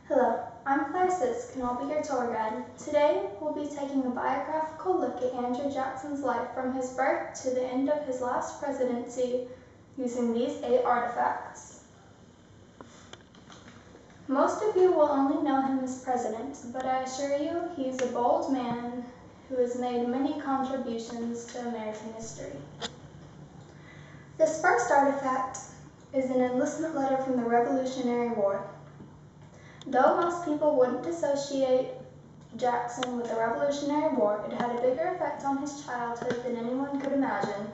Hello, I'm Sisk and I'll be your tour guide. Today we'll be taking a biographical look at Andrew Jackson's life from his birth to the end of his last presidency using these 8 artifacts. Most of you will only know him as president, but I assure you he's a bold man who has made many contributions to American history. This first artifact is an enlistment letter from the Revolutionary War. Though most people wouldn't associate Jackson with the Revolutionary War, it had a bigger effect on his childhood than anyone could imagine.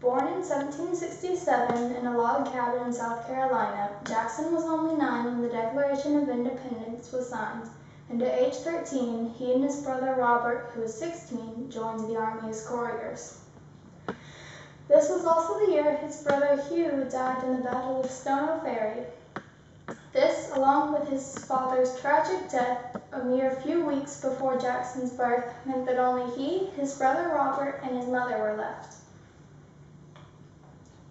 Born in 1767 in a log cabin in South Carolina, Jackson was only 9 when the Declaration of Independence was signed, and at age 13, he and his brother Robert, who was 16, joined the Army as couriers. This was also the year his brother Hugh died in the Battle of Stono Ferry. This, along with his father's tragic death a mere few weeks before Jackson's birth, meant that only he, his brother Robert, and his mother were left.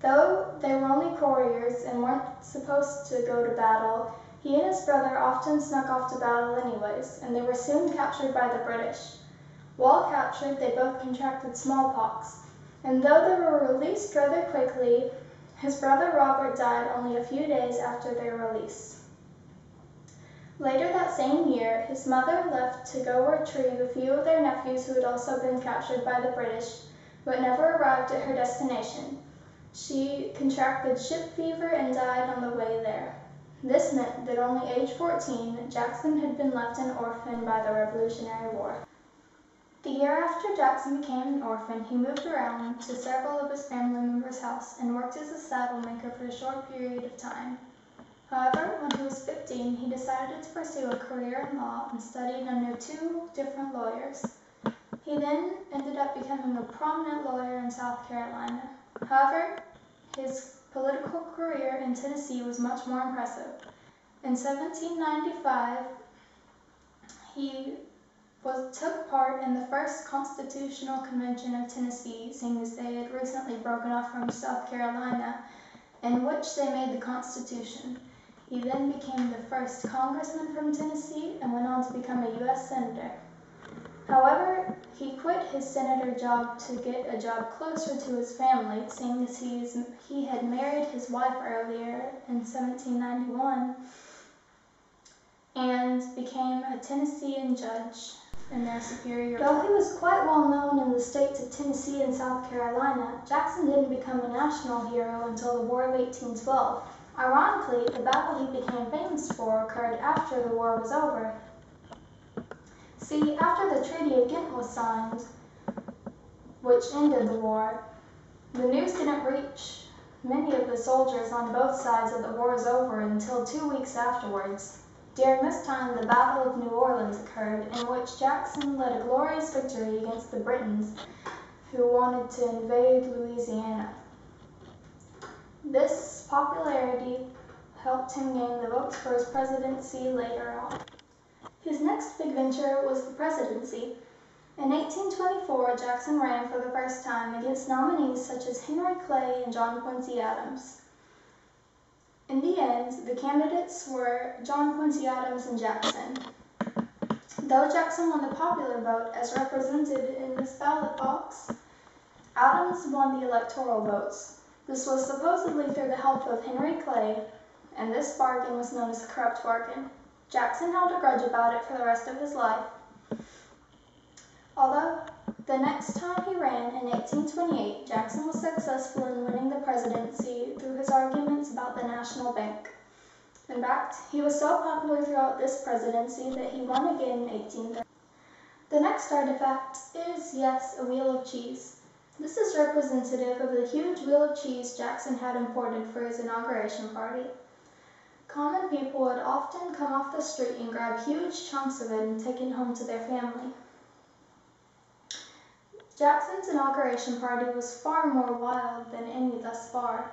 Though they were only couriers and weren't supposed to go to battle, he and his brother often snuck off to battle anyways, and they were soon captured by the British. While captured, they both contracted smallpox, and though they were released rather quickly, his brother Robert died only a few days after their release. Later that same year, his mother left to go retrieve a few of their nephews who had also been captured by the British, but never arrived at her destination. She contracted ship fever and died on the way there. This meant that only age 14, Jackson had been left an orphan by the Revolutionary War. The year after Jackson became an orphan, he moved around to several of his family members' houses and worked as a saddle maker for a short period of time. However, when he was 15, he decided to pursue a career in law and studied under 2 different lawyers. He then ended up becoming a prominent lawyer in South Carolina. However, his political career in Tennessee was much more impressive. In 1795, he took part in the first Constitutional Convention of Tennessee, seeing as they had recently broken off from South Carolina, in which they made the Constitution. He then became the first congressman from Tennessee and went on to become a U.S. Senator. However, he quit his senator job to get a job closer to his family, seeing as he had married his wife earlier in 1791 and became a Tennessean judge in their superior court. Though he was quite well known in the states of Tennessee and South Carolina, Jackson didn't become a national hero until the War of 1812. Ironically, the battle he became famous for occurred after the war was over. See, after the Treaty of Ghent was signed, which ended the war, the news didn't reach many of the soldiers on both sides that the war was over until 2 weeks afterwards. During this time, the Battle of New Orleans occurred, in which Jackson led a glorious victory against the Britons, who wanted to invade Louisiana. This popularity helped him gain the votes for his presidency later on. His next big venture was the presidency. In 1824, Jackson ran for the first time against nominees such as Henry Clay and John Quincy Adams. In the end, the candidates were John Quincy Adams and Jackson. Though Jackson won the popular vote as represented in this ballot box, Adams won the electoral votes. This was supposedly through the help of Henry Clay, and this bargain was known as a corrupt bargain. Jackson held a grudge about it for the rest of his life. Although the next time he ran in 1828, Jackson was successful in winning the presidency through his arguments about the National Bank. In fact, he was so popular throughout this presidency that he won again in 1830. The next artifact is, yes, a wheel of cheese. This is representative of the huge wheel of cheese Jackson had imported for his inauguration party. Common people would often come off the street and grab huge chunks of it and take it home to their family. Jackson's inauguration party was far more wild than any thus far.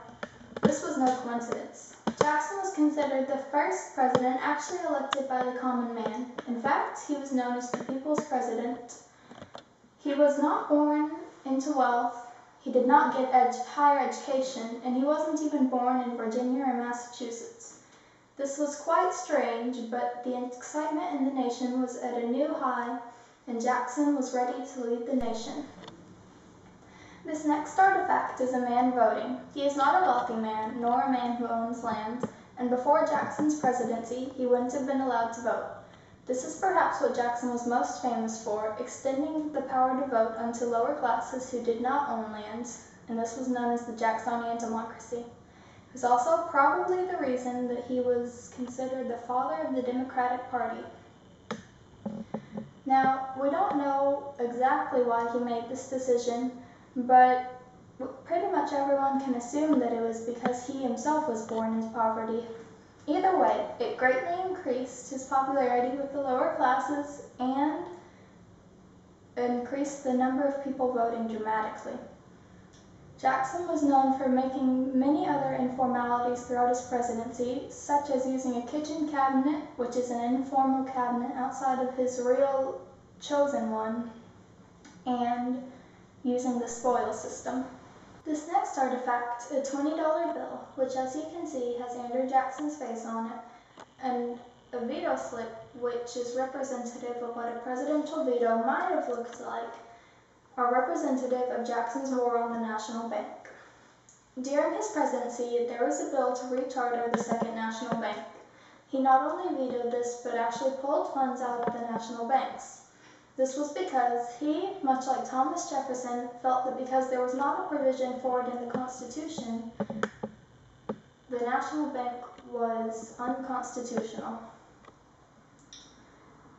This was no coincidence. Jackson was considered the first president actually elected by the common man. In fact, he was known as the people's president. He was not born into wealth, he did not get higher education, and he wasn't even born in Virginia or Massachusetts. This was quite strange, but the excitement in the nation was at a new high, and Jackson was ready to lead the nation. This next artifact is a man voting. He is not a wealthy man, nor a man who owns land, and before Jackson's presidency, he wouldn't have been allowed to vote. This is perhaps what Jackson was most famous for, extending the power to vote unto lower classes who did not own land, and this was known as the Jacksonian democracy. It was also probably the reason that he was considered the father of the Democratic Party. Now, we don't know exactly why he made this decision, but pretty much everyone can assume that it was because he himself was born into poverty. Either way, it greatly increased his popularity with the lower classes and increased the number of people voting dramatically. Jackson was known for making many other informalities throughout his presidency, such as using a kitchen cabinet, which is an informal cabinet outside of his real chosen one, and using the spoils system. This next artifact, a $20 bill, which as you can see has Andrew Jackson's face on it, and a veto slip, which is representative of what a presidential veto might have looked like, are representative of Jackson's war on the National Bank. During his presidency, there was a bill to recharter the Second National Bank. He not only vetoed this, but actually pulled funds out of the national banks. This was because he, much like Thomas Jefferson, felt that because there was not a provision for it in the Constitution, the National Bank was unconstitutional.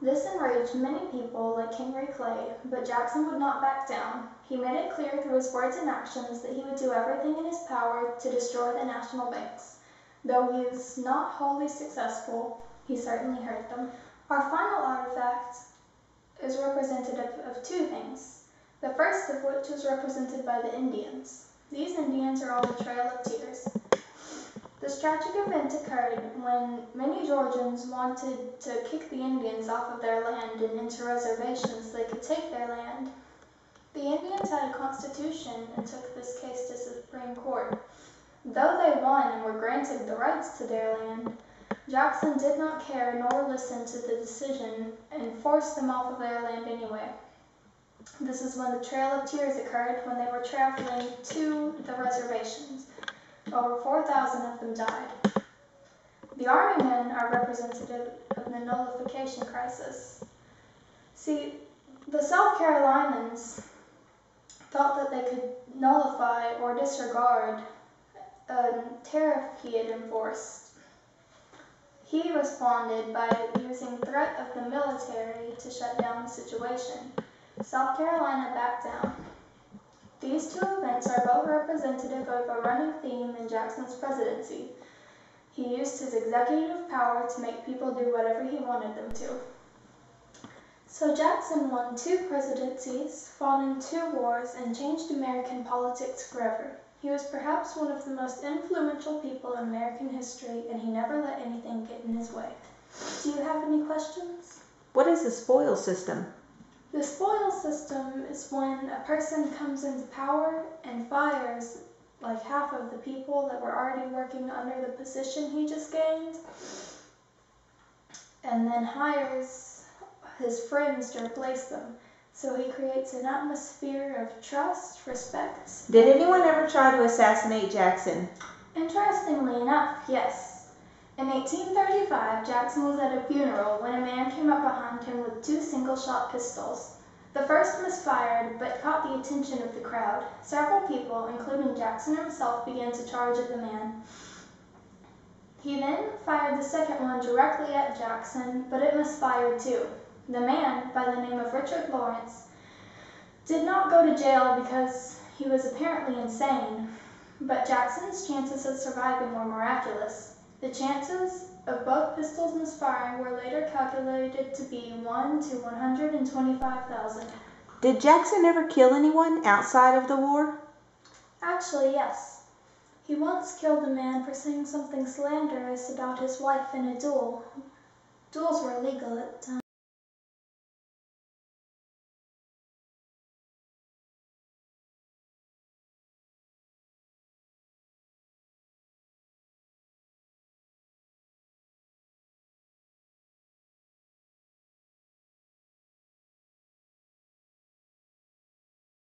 This enraged many people like Henry Clay, but Jackson would not back down. He made it clear through his words and actions that he would do everything in his power to destroy the national banks. Though he was not wholly successful, he certainly hurt them. Our final artifact is representative of two things, the first of which is represented by the Indians. These Indians are on the Trail of Tears. This tragic event occurred when many Georgians wanted to kick the Indians off of their land and into reservations so they could take their land. The Indians had a constitution and took this case to Supreme Court. Though they won and were granted the rights to their land, Jackson did not care nor listen to the decision and forced them off of their land anyway. This is when the Trail of Tears occurred, when they were traveling to the reservations. Over 4,000 of them died. The Army men are representative of the nullification crisis. See, the South Carolinians thought that they could nullify or disregard a tariff he had enforced. He responded by using threat of the military to shut down the situation. South Carolina backed down. These two events are both representative of a running theme in Jackson's presidency. He used his executive power to make people do whatever he wanted them to. So Jackson won 2 presidencies, fought in 2 wars, and changed American politics forever. He was perhaps one of the most influential people in American history, and he never let anything get in his way. Do you have any questions? What is the spoils system? The spoils system is when a person comes into power and fires like half of the people that were already working under the position he just gained, and then hires his friends to replace them. So he creates an atmosphere of trust, respect. Did anyone ever try to assassinate Jackson? Interestingly enough, yes. In 1835, Jackson was at a funeral when a man came up behind him with 2 single-shot pistols. The first misfired, but caught the attention of the crowd. Several people, including Jackson himself, began to charge at the man. He then fired the second one directly at Jackson, but it misfired too. The man, by the name of Richard Lawrence, did not go to jail because he was apparently insane, but Jackson's chances of surviving were miraculous. The chances of both pistols misfiring were later calculated to be 1 to 125,000. Did Jackson ever kill anyone outside of the war? Actually, yes. He once killed a man for saying something slanderous about his wife in a duel. Duels were illegal at the time.